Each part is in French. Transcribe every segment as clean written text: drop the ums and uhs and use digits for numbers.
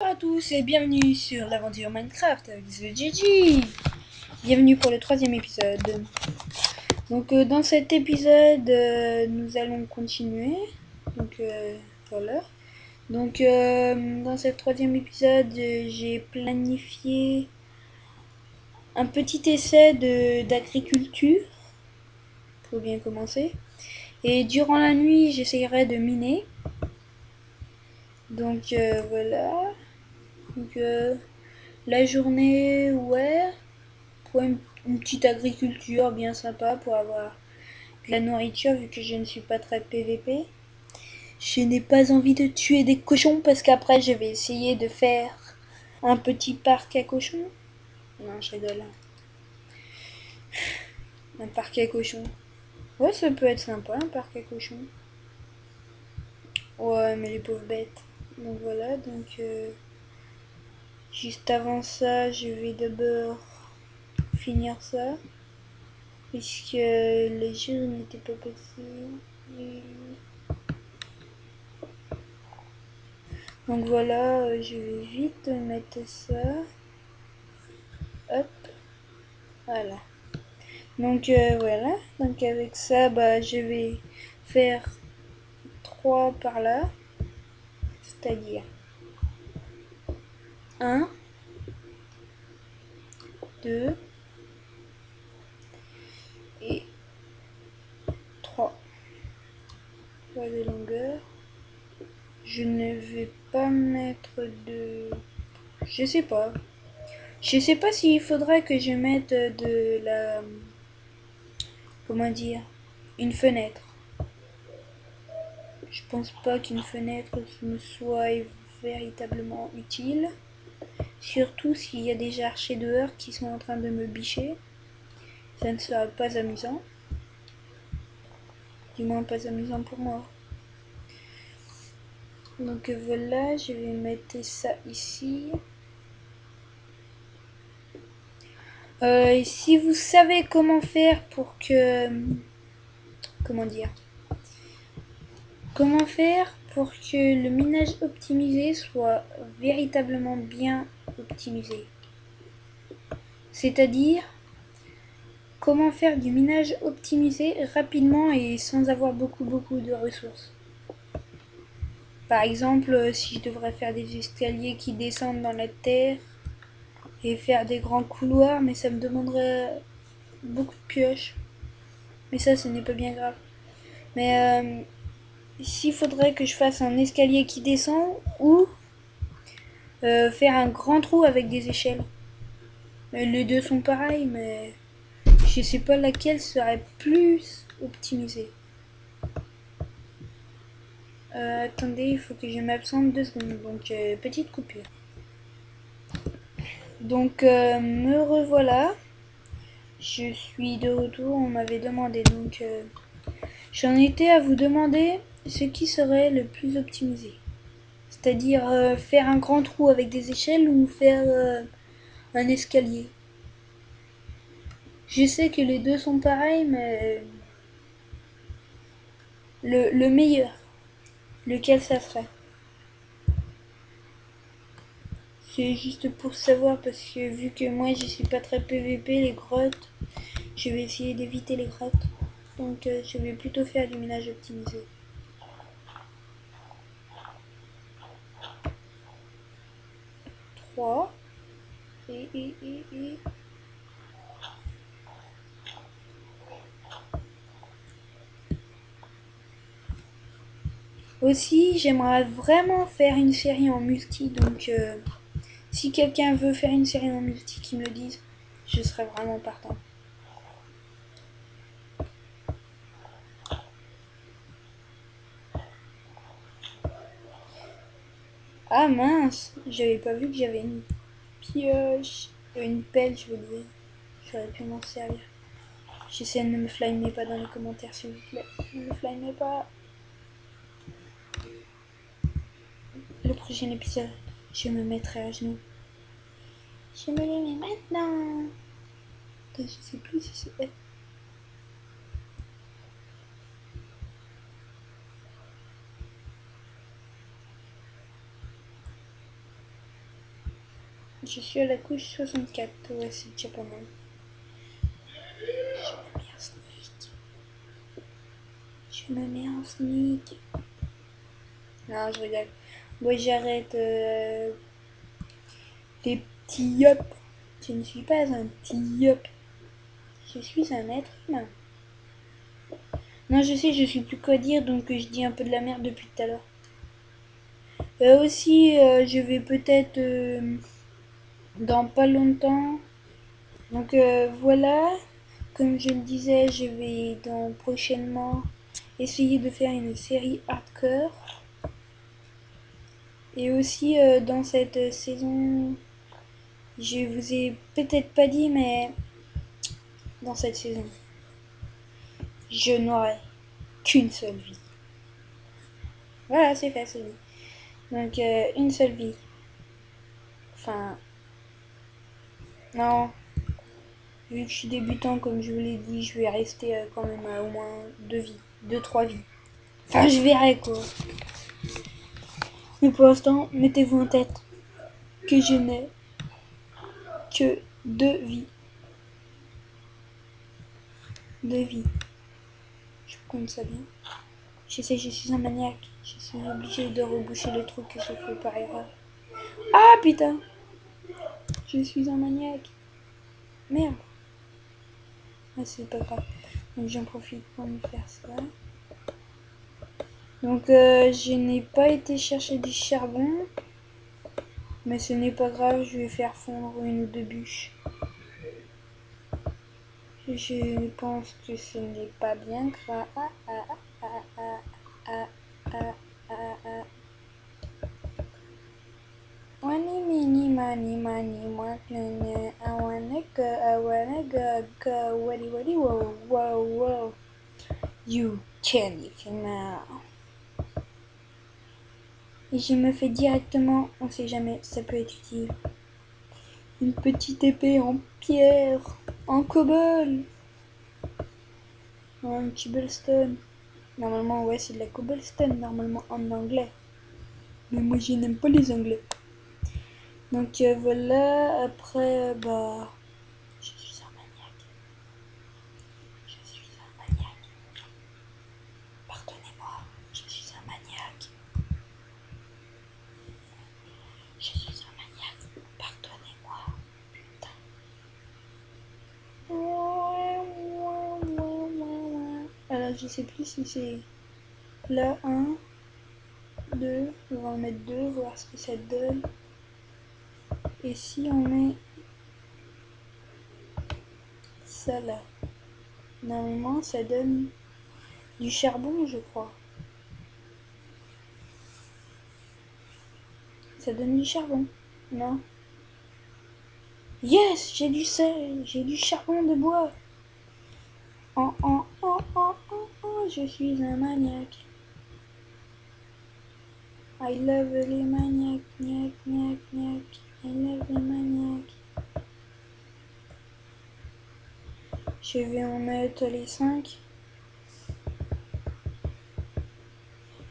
Bonjour à tous et bienvenue sur l'aventure Minecraft avec The GG. Bienvenue pour le troisième épisode. Donc dans cet épisode, nous allons continuer. Donc voilà. Donc dans ce troisième épisode, j'ai planifié un petit essai d'agriculture pour bien commencer. Et durant la nuit, j'essayerai de miner. Donc voilà. Donc la journée, ouais. Pour une petite agriculture bien sympa pour avoir de la nourriture vu que je ne suis pas très PVP. Je n'ai pas envie de tuer des cochons parce qu'après je vais essayer de faire un petit parc à cochons. Non, je rigole. Un parc à cochons. Ouais, ça peut être sympa un parc à cochons. Ouais, mais les pauvres bêtes. Donc voilà, donc juste avant ça, je vais d'abord finir ça. Puisque les jeux n'étaient pas possibles. Donc voilà, je vais vite mettre ça. Hop, voilà. Donc voilà, donc avec ça, bah, je vais faire 3 par là. C'est-à-dire un, 2 et 3. Pas de longueur. Je ne vais pas mettre de... Je sais pas. Je sais pas s'il faudrait que je mette de la... Comment dire? Une fenêtre. Je pense pas qu'une fenêtre me soit véritablement utile. Surtout s'il y a des archers dehors qui sont en train de me bicher. Ça ne sera pas amusant. Du moins pas amusant pour moi. Donc voilà, je vais mettre ça ici. Et si vous savez comment faire pour que... Comment dire? Comment faire pour que le minage optimisé soit véritablement bien optimisé? C'est-à-dire, comment faire du minage optimisé rapidement et sans avoir beaucoup de ressources? Par exemple, si je devrais faire des escaliers qui descendent dans la terre et faire des grands couloirs, mais ça me demanderait beaucoup de pioches. Mais ça, ce n'est pas bien grave. Mais s'il faudrait que je fasse un escalier qui descend ou faire un grand trou avec des échelles. Les deux sont pareils, mais je sais pas laquelle serait plus optimisée. Attendez, il faut que je m'absente 2 secondes. Donc, petite coupure. Donc, me revoilà. Je suis de retour, on m'avait demandé. Donc, j'en étais à vous demander ce qui serait le plus optimisé. C'est-à-dire faire un grand trou avec des échelles ou faire un escalier. Je sais que les deux sont pareils, mais le meilleur, lequel ça serait? C'est juste pour savoir parce que vu que moi je suis pas très PVP, les grottes, je vais essayer d'éviter les grottes. Donc je vais plutôt faire du ménage optimisé. Trois. Et. Aussi, j'aimerais vraiment faire une série en multi, donc si quelqu'un veut faire une série en multi, qu'il me le dise, je serais vraiment partant. Ah mince, j'avais pas vu que j'avais une pioche, une pelle, je veux dire. J'aurais pu m'en servir. J'essaie de ne me flamer pas dans les commentaires, s'il vous plaît. Ne me flamez pas. Le prochain épisode, je me mettrai à genoux. Je me les mets maintenant. Je sais plus si c'est... Je suis à la couche 64. Ouais, c'est déjà pas mal. Je me mets en sneak. Non, je rigole. Moi, j'arrête les petits yop. Je ne suis pas un petit yop. Je suis un être humain. Non, je sais, je suis plus quoi dire, donc je dis un peu de la merde depuis tout à l'heure. Aussi, je vais peut-être dans pas longtemps. Donc voilà, comme je le disais, je vais dans prochainement essayer de faire une série hardcore. Et aussi dans cette saison, je vous ai peut-être pas dit, mais dans cette saison, je n'aurai qu'une seule vie. Voilà, c'est fait, c'est dit. Donc une seule vie. Enfin, non, vu que je suis débutant, comme je vous l'ai dit, je vais rester quand même à au moins 2 vies, 2, 3 vies. Enfin, je verrai quoi. Mais pour l'instant, mettez-vous en tête que je n'ai que 2 vies. 2 vies. Je compte ça bien. Je sais, je suis un maniaque. Je suis obligée de reboucher le truc que j'ai fait par erreur. Ah putain! Je suis un maniaque. Merde. Ah, c'est pas grave. Donc j'en profite pour me faire ça. Donc je n'ai pas été chercher du charbon. Mais ce n'est pas grave, je vais faire fondre 1 ou 2 bûches. Je pense que ce n'est pas bien grave. Money, mini, money, money, money, I wanna go, waddy, waddy, whoa, whoa, whoa. You can even now. Et je me fais directement, on sait jamais, ça peut être utile. Une petite épée en pierre, en cobble. Un cobblestone. Normalement, ouais, c'est de la cobblestone, normalement en anglais. Mais moi, je n'aime pas les anglais. Donc voilà, après, bah. Je suis un maniaque. Je suis un maniaque. Pardonnez-moi, je suis un maniaque. Je suis un maniaque. Pardonnez-moi. Putain. Alors, je sais plus si c'est là 1, 2. On va en mettre 2, voir ce que ça donne. Et si on met ça là, normalement ça donne du charbon, je crois. Ça donne du charbon, non? Yes, j'ai du charbon de bois. Je suis un maniaque. I love les maniaques, gnac, gnac, gnac. I love les maniaques. Je vais en mettre les 5.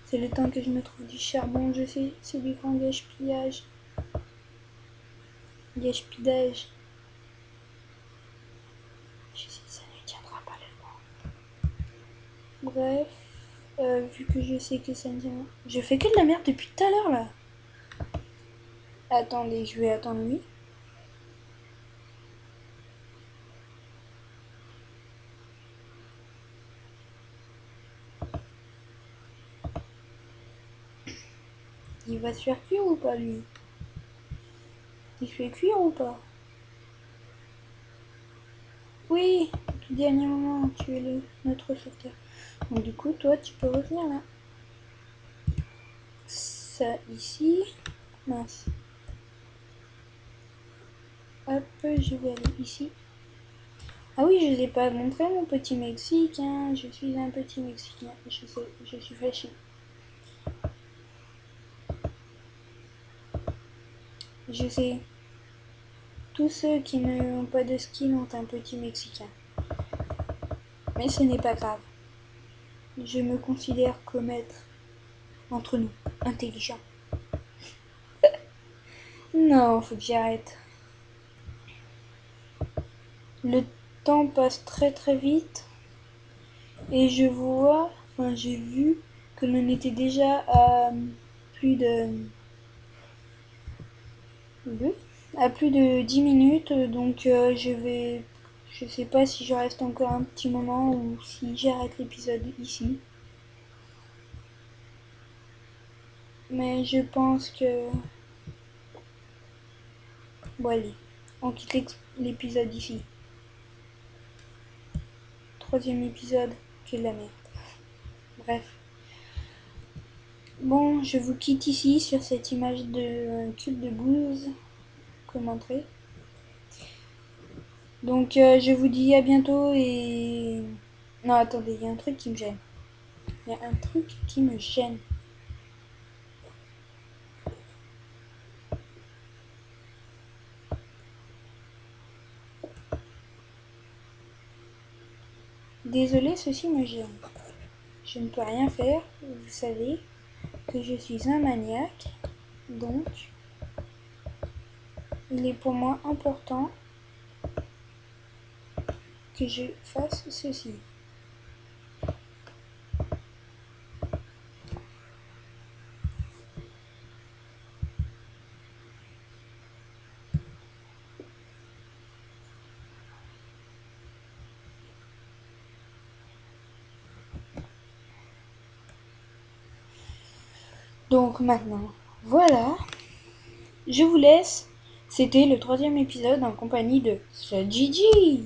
C'est le temps que je me trouve du charbon, je sais, c'est du grand gaspillage. Gaspillage. Je sais, ça ne tiendra pas le vent. Bref, vu que je sais que ça ne tient. Je fais que de la merde depuis tout à l'heure là. Attendez, je vais attendre lui. Il va se faire cuire ou pas lui? Il se fait cuire ou pas? Oui, tout dernier moment, tu es notre sauveteur. Donc du coup, toi, tu peux revenir là. Ça ici. Mince. Hop, je vais aller ici. Ah oui, je ne l'ai pas montré mon petit Mexicain. Je suis un petit Mexicain. Je sais, je suis fâchée. Je sais. Tous ceux qui n'ont pas de skin ont un petit Mexicain. Mais ce n'est pas grave. Je me considère comme être entre nous, intelligent. Non, faut que j'arrête. Le temps passe très très vite et j'ai vu que l'on était déjà à plus de, à plus de 10 minutes, donc je sais pas si je reste encore un petit moment ou si j'arrête l'épisode ici. Mais je pense que, bon allez, on quitte l'épisode ici. Troisième épisode, que de la merde. Bref. Bon, je vous quitte ici sur cette image de cube de bouse commentée. Donc je vous dis à bientôt et... Non, attendez, il y a un truc qui me gêne. Il y a un truc qui me gêne. Désolé, ceci me gêne. Je ne peux rien faire, vous savez que je suis un maniaque, donc il est pour moi important que je fasse ceci. Donc maintenant, voilà, je vous laisse. C'était le troisième épisode en compagnie de Gigi.